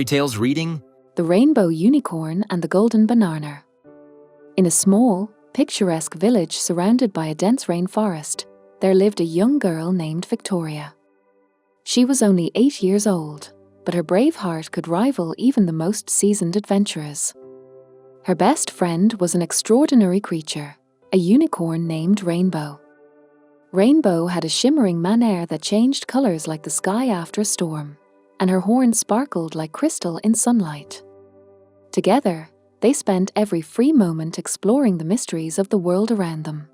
fairy tales reading The Rainbow Unicorn and the Golden Banana. In a small, picturesque village surrounded by a dense rainforest, there lived a young girl named Victoria. She was only 8 years old, but her brave heart could rival even the most seasoned adventurers. Her best friend was an extraordinary creature, a unicorn named Rainbow. Rainbow had a shimmering mane that changed colors like the sky after a storm, and her horn sparkled like crystal in sunlight. Together, they spent every free moment exploring the mysteries of the world around them.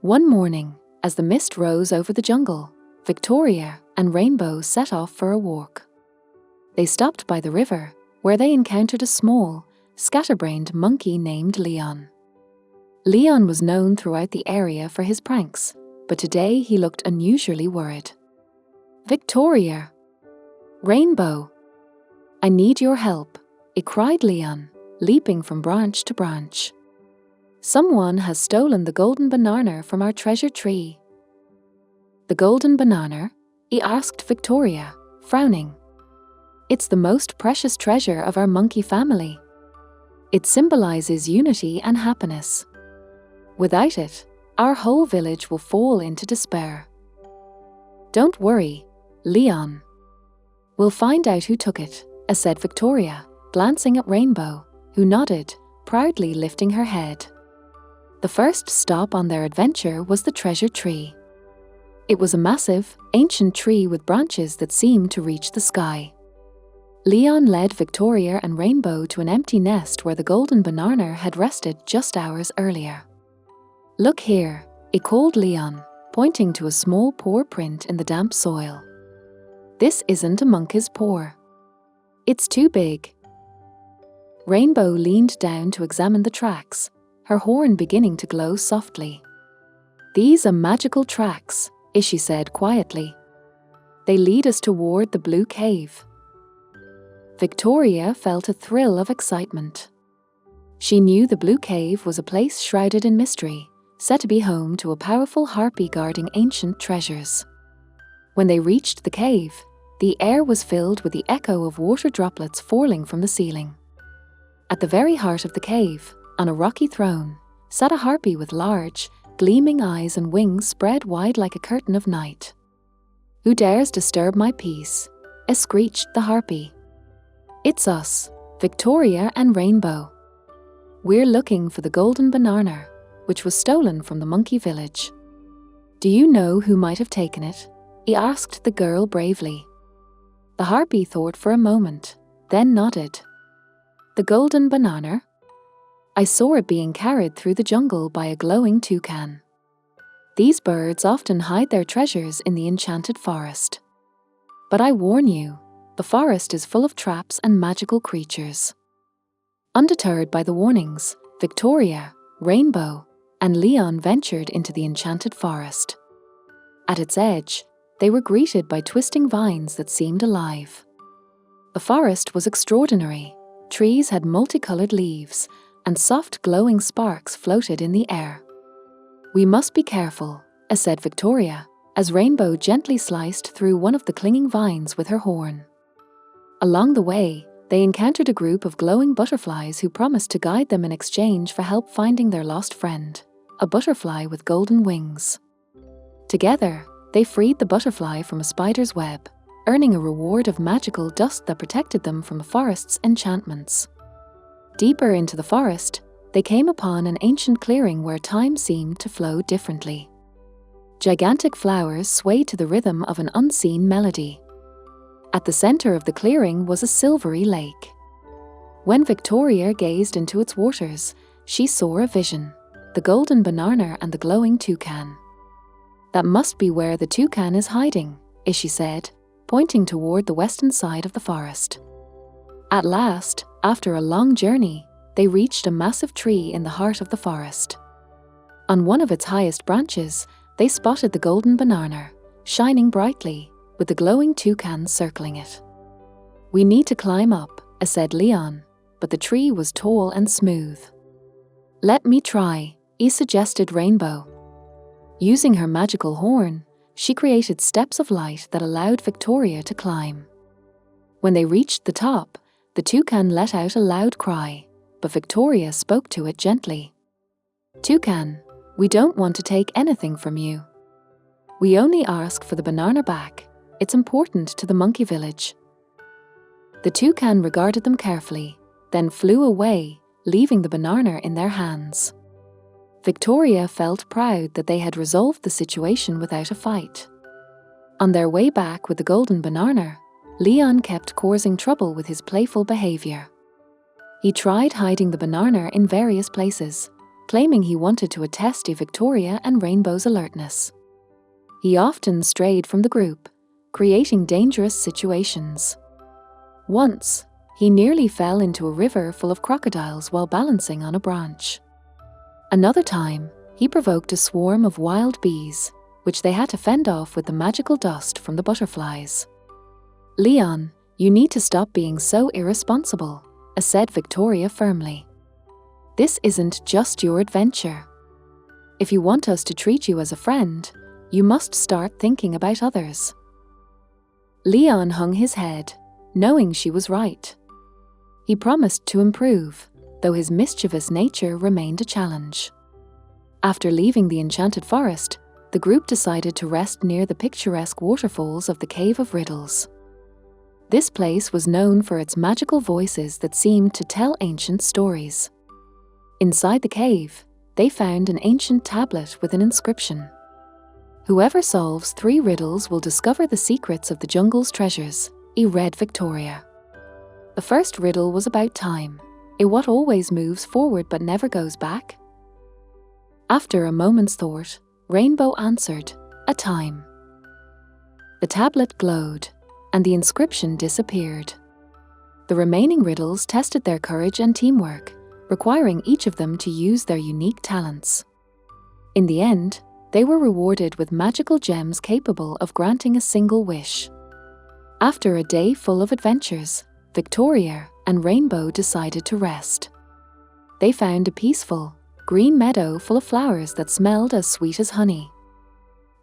One morning, as the mist rose over the jungle, Victoria and Rainbow set off for a walk. They stopped by the river, where they encountered a small, scatterbrained monkey named Leon. Leon was known throughout the area for his pranks, but today he looked unusually worried. "Victoria! Rainbow! I need your help," cried Leon, leaping from branch to branch. "Someone has stolen the golden banana from our treasure tree." "The golden banana?" asked Victoria, frowning. "It's the most precious treasure of our monkey family. It symbolizes unity and happiness. Without it, our whole village will fall into despair." "Don't worry, Leon. We'll find out who took it," said Victoria, glancing at Rainbow, who nodded, proudly lifting her head. The first stop on their adventure was the treasure tree. It was a massive, ancient tree with branches that seemed to reach the sky. Leon led Victoria and Rainbow to an empty nest where the golden banana had rested just hours earlier. "Look here," called Leon, pointing to a small paw print in the damp soil. "This isn't a monkey's paw. It's too big." Rainbow leaned down to examine the tracks, her horn beginning to glow softly. "These are magical tracks," she said quietly. "They lead us toward the blue cave." Victoria felt a thrill of excitement. She knew the blue cave was a place shrouded in mystery, said to be home to a powerful harpy guarding ancient treasures. When they reached the cave, the air was filled with the echo of water droplets falling from the ceiling. At the very heart of the cave, on a rocky throne, sat a harpy with large, gleaming eyes and wings spread wide like a curtain of night. "Who dares disturb my peace?" screeched the harpy. "It's us, Victoria and Rainbow. We're looking for the golden banana, which was stolen from the monkey village. Do you know who might have taken it?" asked the girl bravely. The harpy thought for a moment, then nodded. "The golden banana? I saw it being carried through the jungle by a glowing toucan. These birds often hide their treasures in the enchanted forest. But I warn you, the forest is full of traps and magical creatures." Undeterred by the warnings, Victoria, Rainbow, and Leon ventured into the enchanted forest. At its edge, they were greeted by twisting vines that seemed alive. The forest was extraordinary. Trees had multicolored leaves, and soft glowing sparks floated in the air. "We must be careful," said Victoria, as Rainbow gently sliced through one of the clinging vines with her horn. Along the way, they encountered a group of glowing butterflies who promised to guide them in exchange for help finding their lost friend, a butterfly with golden wings. Together, they freed the butterfly from a spider's web, earning a reward of magical dust that protected them from the forest's enchantments. Deeper into the forest, they came upon an ancient clearing where time seemed to flow differently. Gigantic flowers swayed to the rhythm of an unseen melody. At the center of the clearing was a silvery lake. When Victoria gazed into its waters, she saw a vision: the golden banana and the glowing toucan. "That must be where the toucan is hiding," she said, pointing toward the western side of the forest. At last, after a long journey, they reached a massive tree in the heart of the forest. On one of its highest branches, they spotted the golden banana, shining brightly, with the glowing toucan circling it. "We need to climb up," said Leon, but the tree was tall and smooth. "Let me try," suggested Rainbow. Using her magical horn, she created steps of light that allowed Victoria to climb. When they reached the top, the toucan let out a loud cry, but Victoria spoke to it gently. "Toucan, we don't want to take anything from you. We only ask for the banana back. It's important to the monkey village." The toucan regarded them carefully, then flew away, leaving the banana in their hands. Victoria felt proud that they had resolved the situation without a fight. On their way back with the golden banana, Leon kept causing trouble with his playful behavior. He tried hiding the banana in various places, claiming he wanted to attest to Victoria and Rainbow's alertness. He often strayed from the group, creating dangerous situations. Once, he nearly fell into a river full of crocodiles while balancing on a branch. Another time, he provoked a swarm of wild bees, which they had to fend off with the magical dust from the butterflies. "Leon, you need to stop being so irresponsible," said Victoria firmly. "This isn't just your adventure. If you want us to treat you as a friend, you must start thinking about others." Leon hung his head, knowing she was right. He promised to improve, though his mischievous nature remained a challenge. After leaving the enchanted forest, the group decided to rest near the picturesque waterfalls of the Cave of Riddles. This place was known for its magical voices that seemed to tell ancient stories. Inside the cave, they found an ancient tablet with an inscription. "Whoever solves 3 riddles will discover the secrets of the jungle's treasures," read Victoria. The first riddle was about time. What always moves forward but never goes back? After a moment's thought, Rainbow answered, "A time." The tablet glowed, and the inscription disappeared. The remaining riddles tested their courage and teamwork, requiring each of them to use their unique talents. In the end, they were rewarded with magical gems capable of granting a single wish. After a day full of adventures, Victoria and Rainbow decided to rest. They found a peaceful, green meadow full of flowers that smelled as sweet as honey.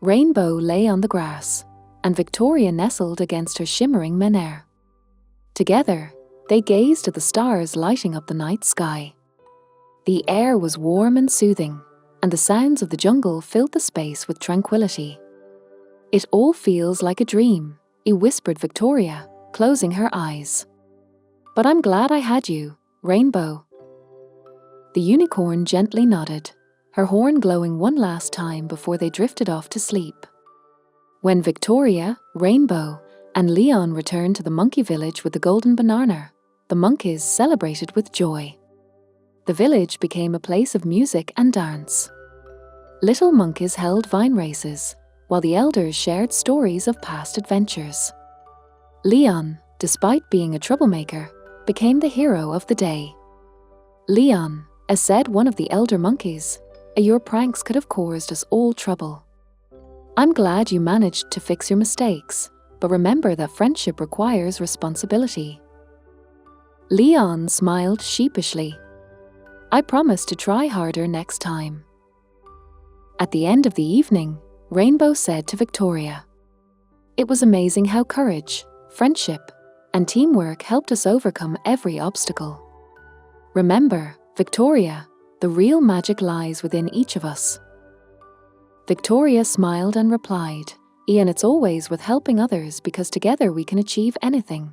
Rainbow lay on the grass, and Victoria nestled against her shimmering menere. Together, they gazed at the stars lighting up the night sky. The air was warm and soothing, and the sounds of the jungle filled the space with tranquility. "It all feels like a dream," whispered Victoria, closing her eyes. "But I'm glad I had you, Rainbow." The unicorn gently nodded, her horn glowing one last time before they drifted off to sleep. When Victoria, Rainbow, and Leon returned to the monkey village with the golden banana, the monkeys celebrated with joy. The village became a place of music and dance. Little monkeys held vine races, while the elders shared stories of past adventures. Leon, despite being a troublemaker, became the hero of the day. "Leon," said one of the elder monkeys, "your pranks could have caused us all trouble. I'm glad you managed to fix your mistakes, but remember that friendship requires responsibility." Leon smiled sheepishly. "I promise to try harder next time." At the end of the evening, Rainbow said to Victoria, "It was amazing how courage, friendship, and teamwork helped us overcome every obstacle. Remember, Victoria, the real magic lies within each of us." Victoria smiled and replied, "Ian, it's always with helping others because together we can achieve anything."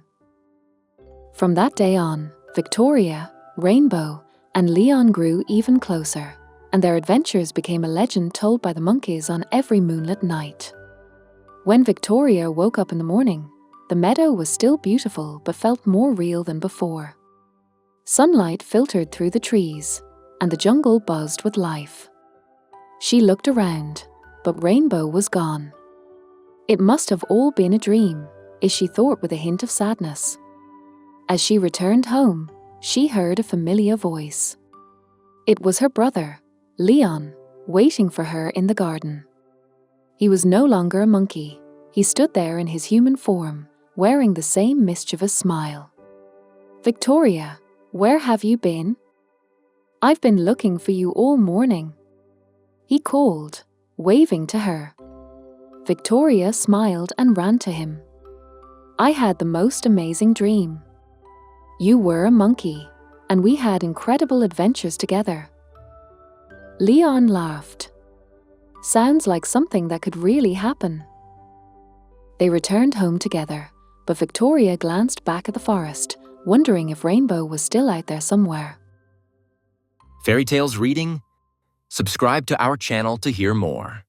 From that day on, Victoria, Rainbow, and Leon grew even closer, and their adventures became a legend told by the monkeys on every moonlit night. When Victoria woke up in the morning, the meadow was still beautiful but felt more real than before. Sunlight filtered through the trees, and the jungle buzzed with life. She looked around, but Rainbow was gone. It must have all been a dream, she thought with a hint of sadness. As she returned home, she heard a familiar voice. It was her brother, Leon, waiting for her in the garden. He was no longer a monkey. He stood there in his human form, wearing the same mischievous smile. "Victoria, where have you been? I've been looking for you all morning," he called, waving to her. Victoria smiled and ran to him. I had the most amazing dream. You were a monkey, and we had incredible adventures together." Leon laughed. "Sounds like something that could really happen." They returned home together, but Victoria glanced back at the forest, wondering if Rainbow was still out there somewhere. Fairy Tales Reading? Subscribe to our channel to hear more.